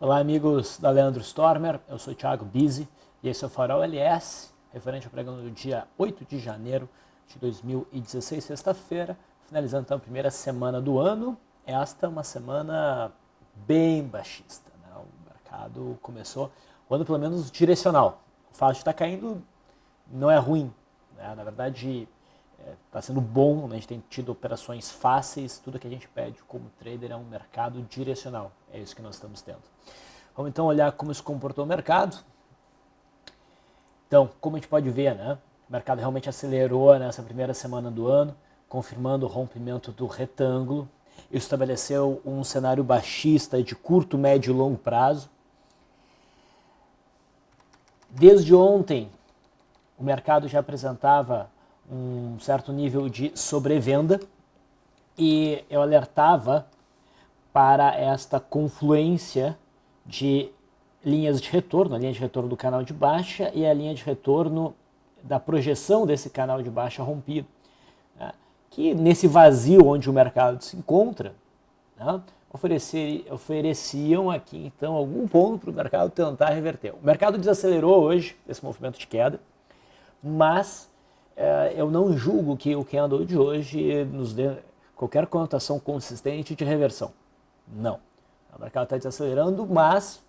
Olá, amigos da Leandro Stormer, eu sou o Thiago Bizzi e esse é o Farol LS, referente ao pregão do dia 8 de janeiro de 2016, sexta-feira, finalizando então a primeira semana do ano. Esta é uma semana bem baixista, né? O mercado começou o ano pelo menos direcional. O fato de estar caindo não é ruim, né? Na verdade está sendo bom, a gente tem tido operações fáceis, tudo que a gente pede como trader é um mercado direcional, é isso que nós estamos tendo. Vamos então olhar como se comportou o mercado. Então, como a gente pode ver, né, o mercado realmente acelerou nessa primeira semana do ano, confirmando o rompimento do retângulo. Isso estabeleceu um cenário baixista de curto, médio e longo prazo. Desde ontem, o mercado já apresentava um certo nível de sobrevenda e eu alertava para esta confluência de linhas de retorno, a linha de retorno do canal de baixa e a linha de retorno da projeção desse canal de baixa rompido, né? Que nesse vazio onde o mercado se encontra, né, ofereciam aqui então algum ponto para o mercado tentar reverter. O mercado desacelerou hoje esse movimento de queda, mas eu não julgo que o candle de hoje nos dê qualquer conotação consistente de reversão. Não. O mercado está desacelerando, mas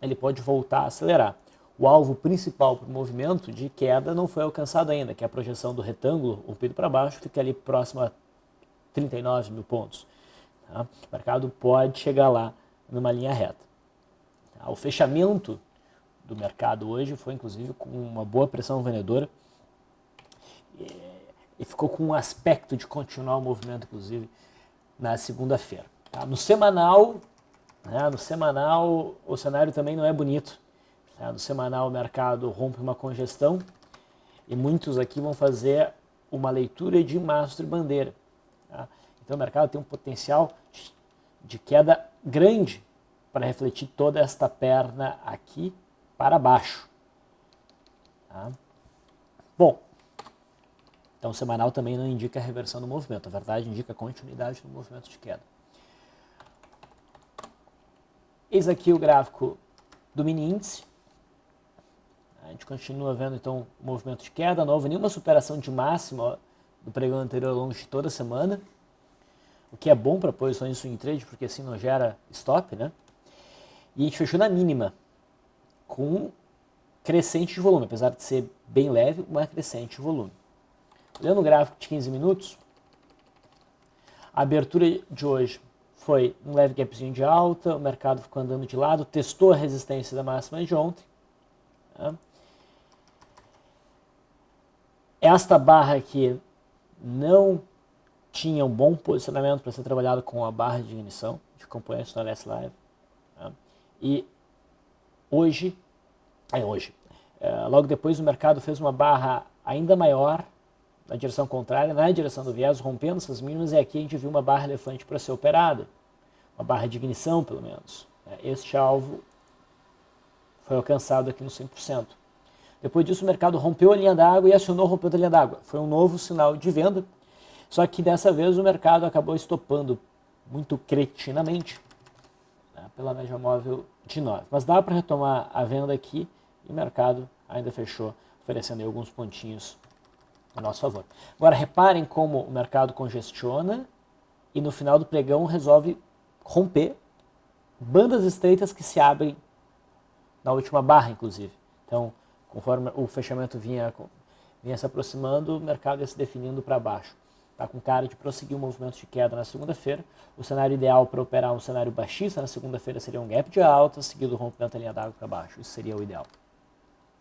ele pode voltar a acelerar. O alvo principal para o movimento de queda não foi alcançado ainda, que é a projeção do retângulo rompido para baixo, fica ali próximo a 39 mil pontos. Tá? O mercado pode chegar lá numa linha reta. Tá? O fechamento do mercado hoje foi inclusive com uma boa pressão vendedora e ficou com um aspecto de continuar o movimento, inclusive, na segunda-feira. Tá? No semanal, o cenário também não é bonito. Tá? No semanal, o mercado rompe uma congestão e muitos aqui vão fazer uma leitura de mastro e bandeira. Tá? Então, o mercado tem um potencial de queda grande para refletir toda esta perna aqui para baixo. Tá? Bom, então o semanal também não indica a reversão do movimento, a verdade indica a continuidade do movimento de queda. Eis aqui o gráfico do mini índice. A gente continua vendo então o movimento de queda, não houve nenhuma superação de máxima do pregão anterior ao longo de toda a semana, o que é bom para posições de swing trade, porque assim não gera stop, né? E a gente fechou na mínima, com crescente de volume, apesar de ser bem leve, uma crescente de volume. Olhando o gráfico de 15 minutos, a abertura de hoje foi um leve gapzinho de alta, o mercado ficou andando de lado, testou a resistência da máxima de ontem. Tá? Esta barra aqui não tinha um bom posicionamento para ser trabalhado com a barra de ignição, de componentes no LS Live. Tá? E logo depois o mercado fez uma barra ainda maior, na direção contrária, na direção do viés, rompendo essas mínimas, e aqui a gente viu uma barra elefante para ser operada, uma barra de ignição pelo menos. Este alvo foi alcançado aqui no 100%. Depois disso o mercado rompeu a linha d'água e acionou rompendo a linha d'água. Foi um novo sinal de venda, só que dessa vez o mercado acabou estopando muito cretinamente, né, pela média móvel de 9. Mas dá para retomar a venda aqui e o mercado ainda fechou, oferecendo aí alguns pontinhos a nosso favor. Agora reparem como o mercado congestiona e no final do pregão resolve romper bandas estreitas que se abrem na última barra, inclusive. Então, conforme o fechamento vinha se aproximando, o mercado ia se definindo para baixo. Está com cara de prosseguir o movimento de queda na segunda-feira. O cenário ideal para operar um cenário baixista na segunda-feira seria um gap de alta, seguido do rompimento da linha d'água para baixo. Isso seria o ideal.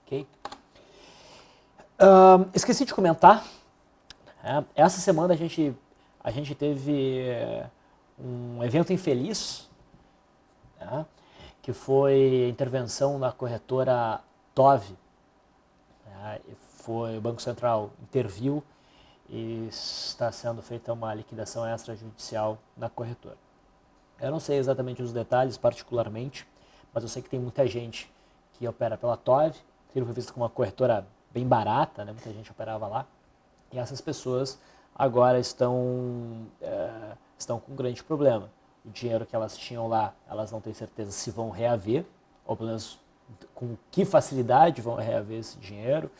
Ok? Esqueci de comentar, essa semana a gente teve um evento infeliz, né, que foi a intervenção na corretora TOV. O Banco Central interviu e está sendo feita uma liquidação extrajudicial na corretora. Eu não sei exatamente os detalhes particularmente, mas eu sei que tem muita gente que opera pela TOV, que foi vista como uma corretora bem barata, né? Muita gente operava lá, e essas pessoas agora estão com um grande problema. o dinheiro que elas tinham lá, elas não têm certeza se vão reaver, ou pelo menos com que facilidade vão reaver esse dinheiro.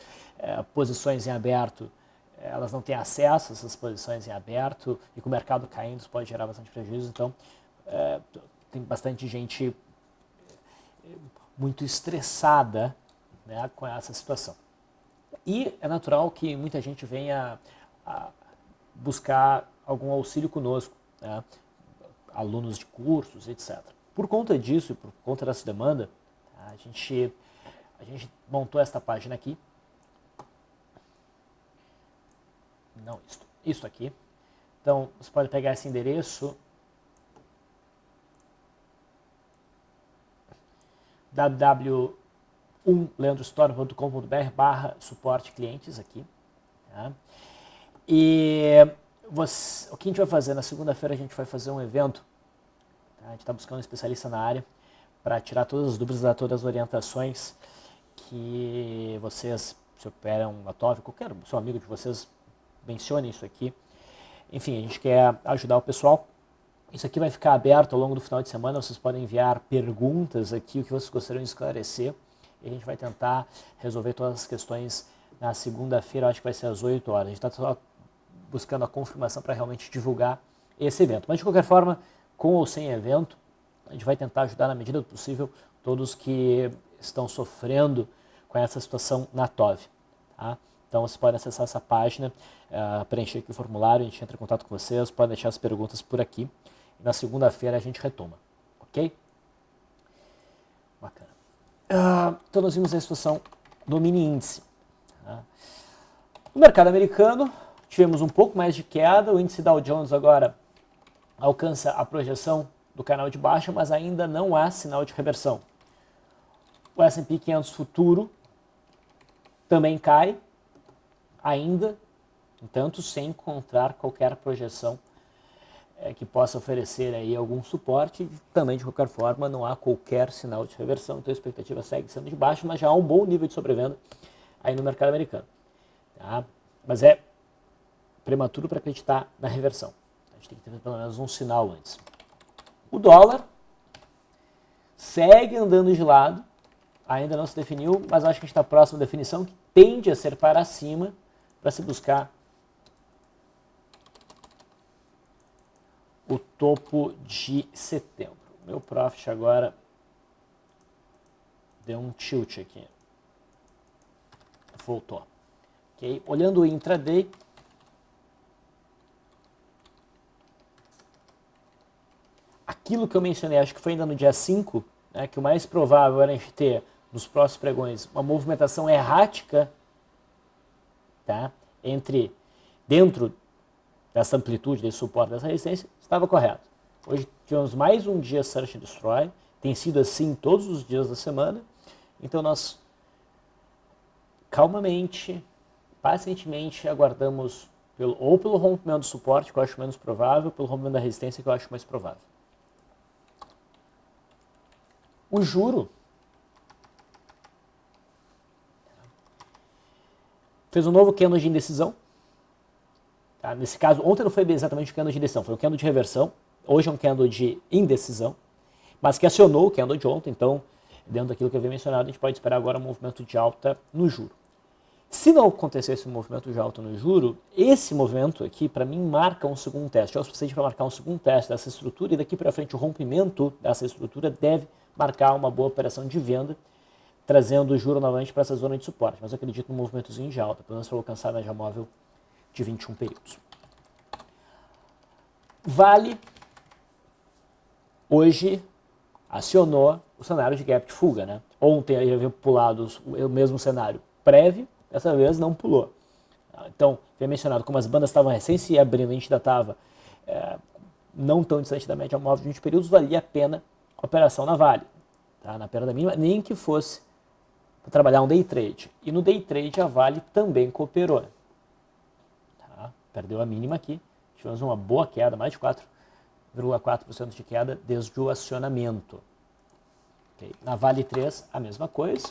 Posições em aberto, elas não têm acesso a essas posições em aberto, e com o mercado caindo isso pode gerar bastante prejuízo. Então, tem bastante gente muito estressada, né, com essa situação. E é natural que muita gente venha a buscar algum auxílio conosco, né, alunos de cursos, etc. Por conta disso e por conta dessa demanda, a gente montou esta página aqui. Não, isso aqui. Então, você pode pegar esse endereço www.leandrostorm.com.br/suporte clientes aqui. Tá? E o que a gente vai fazer? Na segunda-feira a gente vai fazer um evento. Tá? A gente está buscando um especialista na área para tirar todas as dúvidas, dar todas as orientações que vocês, se operam na TOV, qualquer seu amigo de vocês, mencione isso aqui. Enfim, a gente quer ajudar o pessoal. Isso aqui vai ficar aberto ao longo do final de semana, vocês podem enviar perguntas aqui, o que vocês gostariam de esclarecer, e a gente vai tentar resolver todas as questões na segunda-feira, acho que vai ser às 8 horas. A gente está só buscando a confirmação para realmente divulgar esse evento. Mas de qualquer forma, com ou sem evento, a gente vai tentar ajudar na medida do possível todos que estão sofrendo com essa situação na TOV. Tá? Então vocês podem acessar essa página, preencher aqui o formulário, a gente entra em contato com vocês, podem deixar as perguntas por aqui. Na segunda-feira a gente retoma, ok? Bacana. Então nós vimos a situação do mini índice. Tá? No mercado americano, tivemos um pouco mais de queda, o índice Dow Jones agora alcança a projeção do canal de baixa, mas ainda não há sinal de reversão. O S&P 500 futuro também cai, ainda, entanto, sem encontrar qualquer projeção que possa oferecer aí algum suporte. Também, de qualquer forma, não há qualquer sinal de reversão, então a expectativa segue sendo de baixa, mas já há um bom nível de sobrevenda aí no mercado americano. Tá? Mas é prematuro para acreditar na reversão. A gente tem que ter pelo menos um sinal antes. O dólar segue andando de lado, ainda não se definiu, mas acho que a gente está próximo da definição, que tende a ser para cima, para se buscar o topo de setembro. Meu profit agora deu um tilt aqui. Voltou. Okay? Olhando o intraday, aquilo que eu mencionei, acho que foi ainda no dia 5, né, que o mais provável era a gente ter, nos próximos pregões, uma movimentação errática, tá, dentro dessa amplitude, desse suporte, dessa resistência, estava correto. Hoje tivemos mais um dia Search and Destroy, tem sido assim todos os dias da semana, então nós calmamente, pacientemente aguardamos ou pelo rompimento do suporte, que eu acho menos provável, pelo rompimento da resistência, que eu acho mais provável. O juro fez um novo candle de indecisão. Tá? Nesse caso, ontem não foi exatamente um candle de indecisão, foi um candle de reversão. Hoje é um candle de indecisão, mas que acionou o candle de ontem. Então, dentro daquilo que eu havia mencionado, a gente pode esperar agora um movimento de alta no juro. Se não acontecer esse movimento de alta no juro, esse movimento aqui, para mim, marca um segundo teste. É o suficiente para marcar um segundo teste dessa estrutura, e daqui para frente o rompimento dessa estrutura deve marcar uma boa operação de venda, trazendo o juro novamente para essa zona de suporte. Mas eu acredito num movimentozinho de alta, pelo menos para alcançar a média móvel de 21 períodos. Vale, hoje, acionou o cenário de gap de fuga. Né? Ontem ele havia pulado o mesmo cenário prévio, dessa vez não pulou. Então, foi mencionado, como as bandas estavam recém se abrindo, a gente ainda estava não tão distante da média móvel de 20 períodos, valia a pena a operação na Vale, tá? Na perda mínima, nem que fosse para trabalhar um day trade. E no day trade a Vale também cooperou. Tá? Perdeu a mínima aqui, tivemos uma boa queda, mais de 4,4% de queda desde o acionamento. Okay. Na Vale 3, a mesma coisa.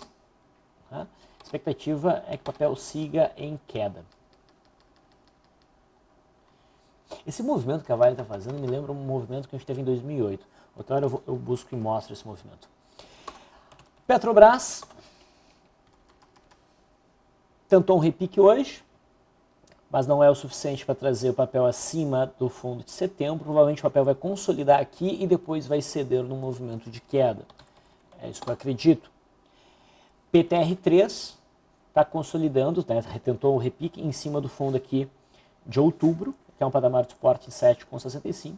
Tá? A expectativa é que o papel siga em queda. Esse movimento que a Vale está fazendo me lembra um movimento que a gente teve em 2008. Outra hora eu busco e mostro esse movimento. Petrobras tentou um repique hoje, mas não é o suficiente para trazer o papel acima do fundo de setembro. Provavelmente o papel vai consolidar aqui e depois vai ceder num movimento de queda. É isso que eu acredito. PTR3 está consolidando, né, tentou um repique em cima do fundo aqui de outubro, que é um patamar de suporte em 7,65.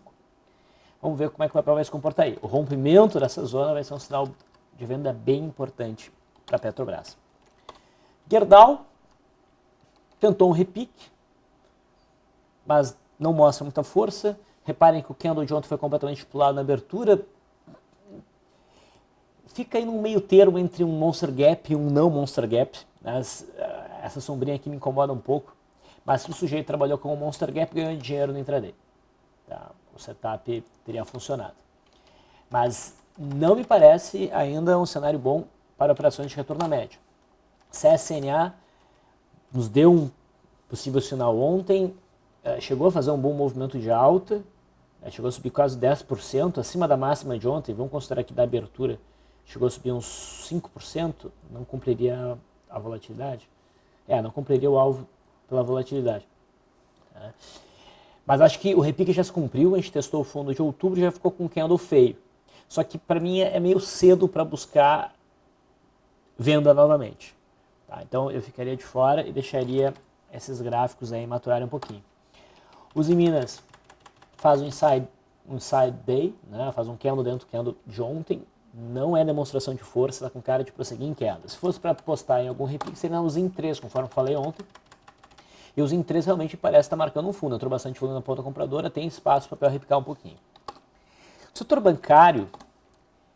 Vamos ver como é que o papel vai se comportar aí. O rompimento dessa zona vai ser um sinal de venda bem importante para a Petrobras. Gerdau tentou um repique, mas não mostra muita força. Reparem que o candle de ontem foi completamente pulado na abertura. Fica aí num meio termo entre um Monster Gap e um não Monster Gap. Essa sombrinha aqui me incomoda um pouco. Mas se o sujeito trabalhou com um Monster Gap, ganhou dinheiro no intraday. Tá? O setup teria funcionado. Mas não me parece ainda um cenário bom para operações de retorno à média. CSNA nos deu um possível sinal ontem, chegou a fazer um bom movimento de alta, chegou a subir quase 10%, acima da máxima de ontem, vamos considerar que da abertura chegou a subir uns 5%, não cumpriria a volatilidade? Não cumpriria o alvo pela volatilidade. Mas acho que o repique já se cumpriu, a gente testou o fundo de outubro e já ficou com um candle feio. Só que para mim é meio cedo para buscar venda novamente. Tá? Então eu ficaria de fora e deixaria esses gráficos aí maturarem um pouquinho. Os em Minas faz um inside day, né? Faz um candle dentro do candle de ontem. Não é demonstração de força, está com cara de prosseguir em queda. Se fosse para apostar em algum repique, seria os em 3, conforme eu falei ontem. E os em 3 realmente parece estar marcando um fundo. Entrou bastante fundo na ponta compradora, tem espaço para repicar um pouquinho. O setor bancário,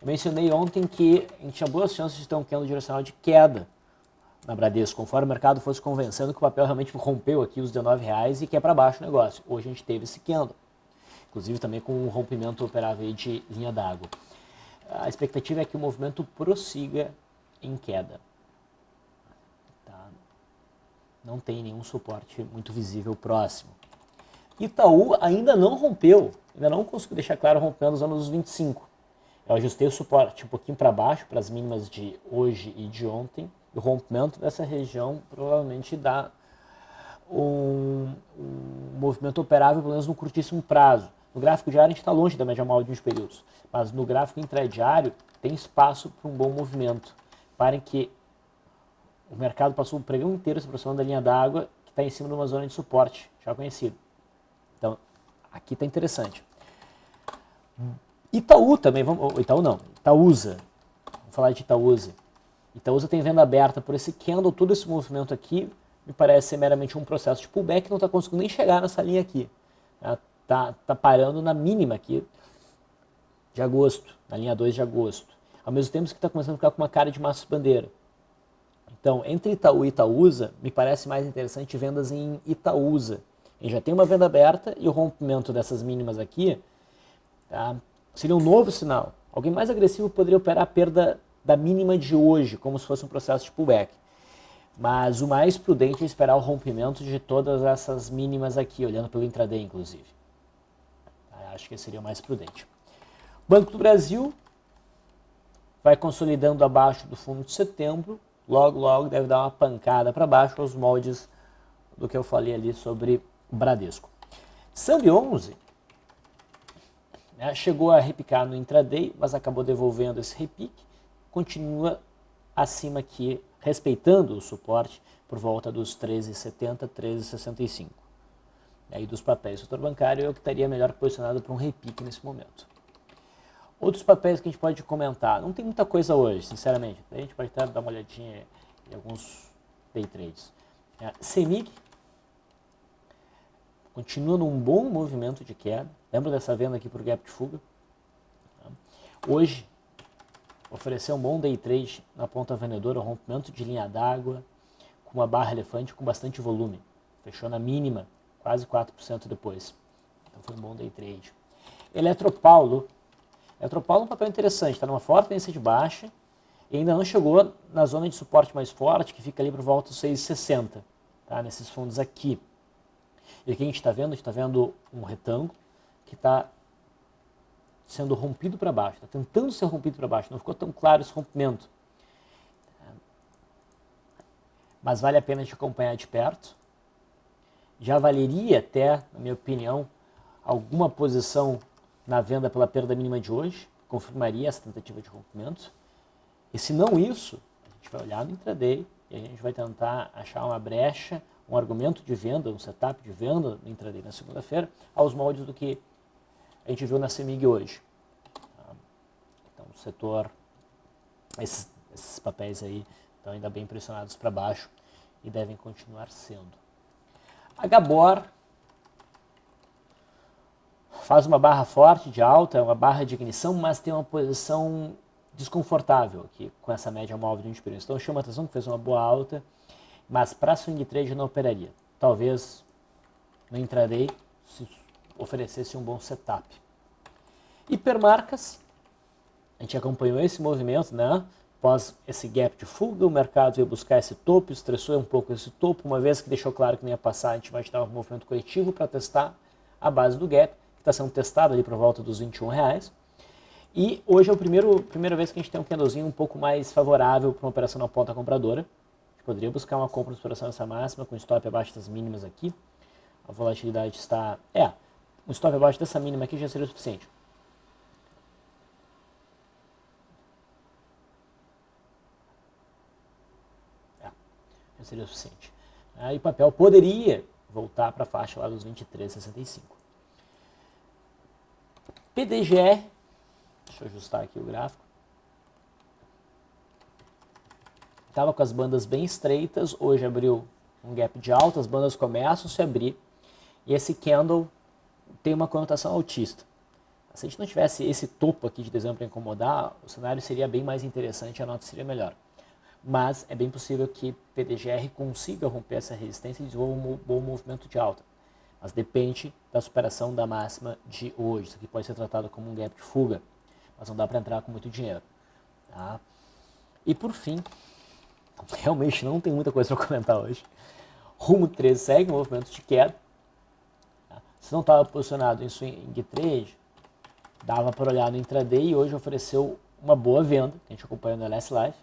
eu mencionei ontem que a gente tinha boas chances de ter um candle direcional de queda na Bradesco, conforme o mercado fosse convencendo que o papel realmente rompeu aqui os R$19 e que é para baixo o negócio. Hoje a gente teve esse candle, inclusive também com um rompimento operável de linha d'água. A expectativa é que o movimento prossiga em queda. Tá? Não tem nenhum suporte muito visível próximo. Itaú ainda não rompeu, ainda não conseguiu deixar claro rompendo os anos 25. Eu ajustei o suporte um pouquinho para baixo, para as mínimas de hoje e de ontem. O rompimento dessa região provavelmente dá um movimento operável, pelo menos no curtíssimo prazo. No gráfico diário a gente está longe da média móvel de uns períodos, mas no gráfico intradiário tem espaço para um bom movimento. Reparem que o mercado passou o pregão inteiro se aproximando da linha d'água, que está em cima de uma zona de suporte, já conhecido. Então, aqui está interessante. Itaú também, Itaú não, Itaúsa. Vamos falar de Itaúsa. Itaúsa tem venda aberta por esse candle, todo esse movimento aqui me parece ser meramente um processo de pullback, não está conseguindo nem chegar nessa linha aqui. Tá parando na mínima aqui de agosto, na linha 2 de agosto. Ao mesmo tempo que está começando a ficar com uma cara de massa bandeira. Então, entre Itaú e Itaúsa, me parece mais interessante vendas em Itaúsa. Ele já tem uma venda aberta e o rompimento dessas mínimas aqui, tá, seria um novo sinal. Alguém mais agressivo poderia operar a perda da mínima de hoje, como se fosse um processo de pullback. Mas o mais prudente é esperar o rompimento de todas essas mínimas aqui, olhando pelo intraday, inclusive. Acho que seria o mais prudente. Banco do Brasil vai consolidando abaixo do fundo de setembro. Logo deve dar uma pancada para baixo aos moldes do que eu falei ali sobre o Bradesco. Sambi 11 chegou a repicar no intraday, mas acabou devolvendo esse repique. Continua acima aqui, respeitando o suporte por volta dos 13,70, 13,65. Aí dos papéis do setor bancário, eu que estaria melhor posicionado para um repique nesse momento. Outros papéis que a gente pode comentar, não tem muita coisa hoje, sinceramente. A gente pode até dar uma olhadinha em alguns day trades. CEMIG continua num bom movimento de queda. Lembra dessa venda aqui por gap de fuga? Hoje, ofereceu um bom day trade na ponta vendedora, um rompimento de linha d'água, com uma barra elefante com bastante volume. Fechou na mínima, quase 4% depois. Então foi um bom day trade. Eletropaulo é um papel interessante, está numa forte tendência de baixa e ainda não chegou na zona de suporte mais forte, que fica ali por volta dos 6,60, tá? Nesses fundos aqui. E aqui a gente está vendo? A gente está vendo um retângulo que está sendo rompido para baixo, está tentando ser rompido para baixo, não ficou tão claro esse rompimento. Mas vale a pena a gente acompanhar de perto. Já valeria até, na minha opinião, alguma posição na venda pela perda mínima de hoje, confirmaria essa tentativa de rompimento. E se não isso, a gente vai olhar no intraday e a gente vai tentar achar uma brecha, um argumento de venda, um setup de venda no intraday na segunda-feira, aos moldes do que a gente viu na CEMIG hoje. Então, o setor, esses papéis aí estão ainda bem pressionados para baixo e devem continuar sendo. A Gabor faz uma barra forte de alta, uma barra de ignição, mas tem uma posição desconfortável aqui com essa média móvel de 20 períodos. Então chama a atenção que fez uma boa alta, mas para swing trade não operaria. Talvez no intraday se oferecesse um bom setup. Hipermarcas, a gente acompanhou esse movimento, né? Após esse gap de fuga, o mercado veio buscar esse topo, estressou um pouco esse topo, uma vez que deixou claro que não ia passar, a gente vai estar um movimento coletivo para testar a base do gap, que está sendo testado ali por volta dos R$21. E hoje é a primeira vez que a gente tem um candlezinho um pouco mais favorável para uma operação na ponta compradora. A gente poderia buscar uma compra de exploração dessa máxima, com stop abaixo das mínimas aqui. A volatilidade está... um stop abaixo dessa mínima aqui já seria o suficiente. Já seria o suficiente. Aí o papel poderia voltar para a faixa lá dos 23,65. PDGR, deixa eu ajustar aqui o gráfico. Estava com as bandas bem estreitas, hoje abriu um gap de alta, as bandas começam a se abrir e esse candle tem uma conotação altista. Se a gente não tivesse esse topo aqui de dezembro para incomodar, o cenário seria bem mais interessante, a nota seria melhor. Mas é bem possível que PDGR consiga romper essa resistência e desenvolva um bom movimento de alta. Mas depende da superação da máxima de hoje. Isso aqui pode ser tratado como um gap de fuga, mas não dá para entrar com muito dinheiro. Tá? E por fim, realmente não tem muita coisa para comentar hoje. Rumo 13 segue um movimento de queda. Tá? Se não estava posicionado em swing trade, dava para olhar no intraday e hoje ofereceu uma boa venda, que a gente acompanhou no LS Live.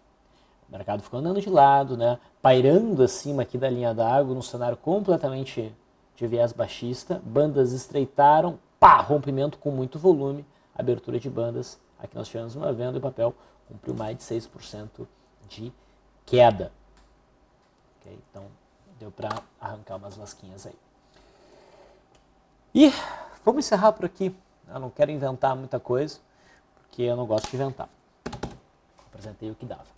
O mercado ficou andando de lado, né? Pairando acima aqui da linha d'água, num cenário completamente de viés baixista. Bandas estreitaram, rompimento com muito volume, abertura de bandas. Aqui nós tivemos uma venda e o papel cumpriu mais de 6% de queda. Okay? Então, deu para arrancar umas lasquinhas aí. E vamos encerrar por aqui. Eu não quero inventar muita coisa, porque eu não gosto de inventar. Apresentei o que dava.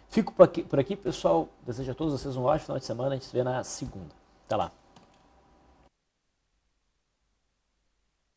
Fico por aqui, pessoal. Desejo a todos vocês um ótimo final de semana. A gente se vê na segunda. Até lá.